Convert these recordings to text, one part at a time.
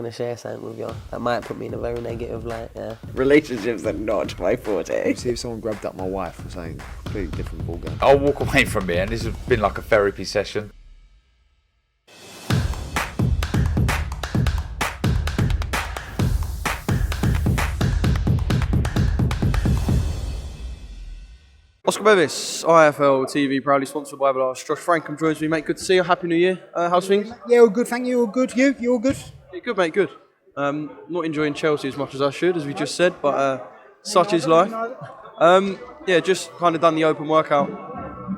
going to share something with you that might put me in a very negative light, yeah. Relationships are not my forte. See if someone grabbed up my wife or something, completely different ballgame. I'll walk away from here, and this has been like a therapy session. Oscar Bevis, IFL TV, proudly sponsored by Everlast. Josh Frankham joins me, mate. Good to see you. Happy New Year. How's things? Yeah, all good, thank you. All good. You all good? Yeah, good, mate. Good. Not enjoying Chelsea as much as I should, as we just said, but such is life. Yeah, just kind of done the open workout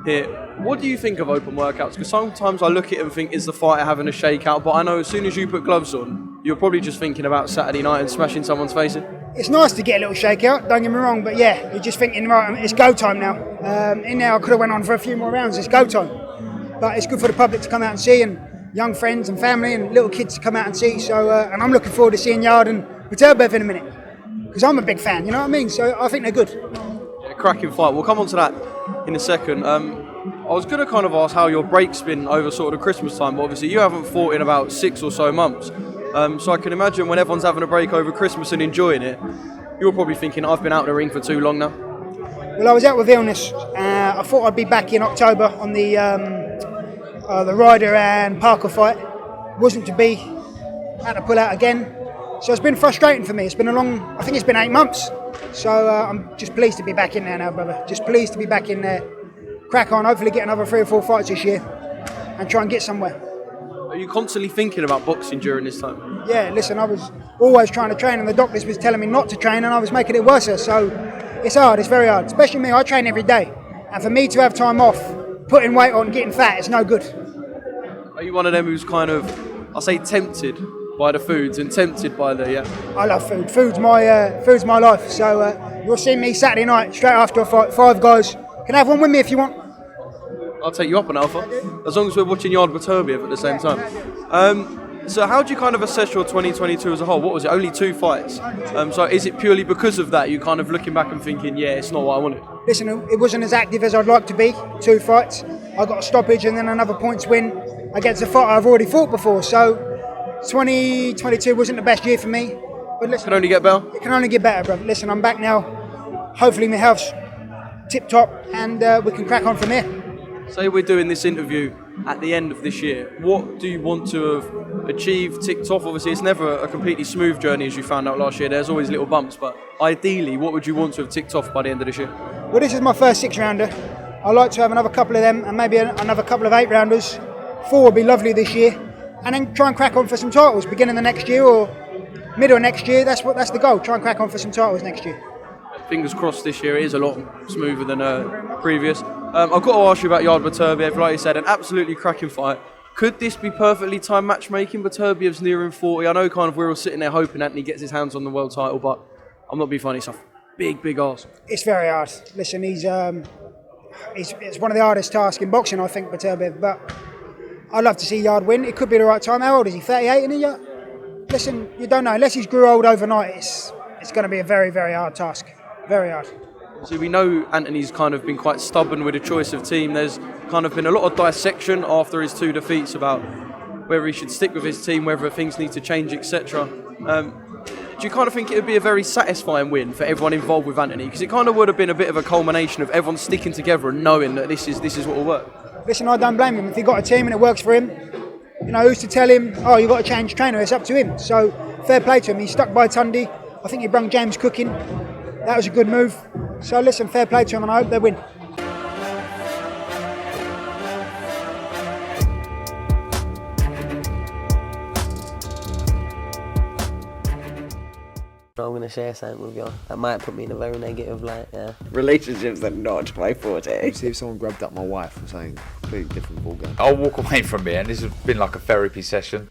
here. What do you think of open workouts? Because sometimes I look at it and think, is the fighter having a shakeout? But I know as soon as you put gloves on, you're probably just thinking about Saturday night and smashing someo's face in. It's nice to get a little shakeout, don't get me wrong, but yeah, you're just thinking, right, it's go time now. In there I could have went on for a few more rounds, it's go time. But it's good for the public to come out and see, and young friends and family and little kids to come out and see. So, and I'm looking forward to seeing Yard and Beterbiev in a minute, because I'm a big fan, you know what I mean? So I think they're good. Yeah, cracking fight. We'll come on to that in a second. I was going to kind of ask how your break's been over sort of the Christmas time, but obviously you haven't fought in about 6 or so months. So I can imagine when everyone's having a break over Christmas and enjoying it, you're probably thinking, I've been out of the ring for too long now. Well, I was out with illness. I thought I'd be back in October on the Ryder and Parker fight. Wasn't to be. Had to pull out again. So it's been frustrating for me. It's been I think it's been 8 months. So I'm just pleased to be back in there now, brother. Just pleased to be back in there. Crack on, hopefully get another 3 or 4 fights this year and try and get somewhere. Are you constantly thinking about boxing during this time? Yeah, listen, I was always trying to train and the doctors was telling me not to train and I was making it worse. So it's hard, it's very hard. Especially me, I train every day. And for me to have time off, putting weight on, getting fat, it's no good. Are you one of them who's kind of, I'll say tempted by the foods and tempted by the, yeah? I love food. Food's my life. So you'll see me Saturday night, straight after a fight, 5 guys. Can I have one with me if you want? I'll take you up on Alpha, as long as we're watching Yard Beterbiev at the same time. So how do you kind of assess your 2022 as a whole? What was it, only 2 fights? So is it purely because of that, you kind of looking back and thinking, yeah, it's not what I wanted? Listen, it wasn't as active as I'd like to be, 2 fights. I got a stoppage and then another points win against a fighter I've already fought before. So 2022 wasn't the best year for me. But listen, Can only get better? It can only get better, brother. Listen, I'm back now. Hopefully my health's tip-top and we can crack on from here. Say we're doing this interview at the end of this year. What do you want to have achieved, ticked off? Obviously, it's never a completely smooth journey, as you found out last year. There's always little bumps, but ideally, what would you want to have ticked off by the end of this year? Well, this is my first 6-rounder. I'd like to have another couple of them and maybe another couple of 8-rounders. 4 would be lovely this year. And then try and crack on for some titles, beginning of next year or middle of next year. That's the goal, try and crack on for some titles next year. Fingers crossed this year it is a lot smoother than previous. I've got to ask you about Yard Beterbiev. Like you said, an absolutely cracking fight. Could this be perfectly timed matchmaking? Beterbiev's nearing 40. I know kind of we're all sitting there hoping Anthony gets his hands on the world title, but I'm not being funny, it's a big ask. It's very hard. Listen, it's one of the hardest tasks in boxing, I think, Beterbiev, but I'd love to see Yard win. It could be the right time. How old is he? 38, isn't he yet? Listen, you don't know. Unless he's grew old overnight, it's going to be a very, very hard task. Very hard. So we know Anthony's kind of been quite stubborn with the choice of team. There's kind of been a lot of dissection after his 2 defeats about whether he should stick with his team, whether things need to change, etc. Do you kind of think it would be a very satisfying win for everyone involved with Anthony? Because it kind of would have been a bit of a culmination of everyone sticking together and knowing that this is what will work. Listen, I don't blame him. If he got a team and it works for him, you know, who's to tell him, oh, you've got to change trainer? It's up to him. So fair play to him. He stuck by Tundi. I think he brung James Cook in. That was a good move. So listen, fair play to him and I hope they win. I'm going to share something with you that might put me in a very negative light, yeah. Relationships are not my forte. See if someone grabbed up my wife or something, completely different ballgame. I'll walk away from here, and this has been like a therapy session.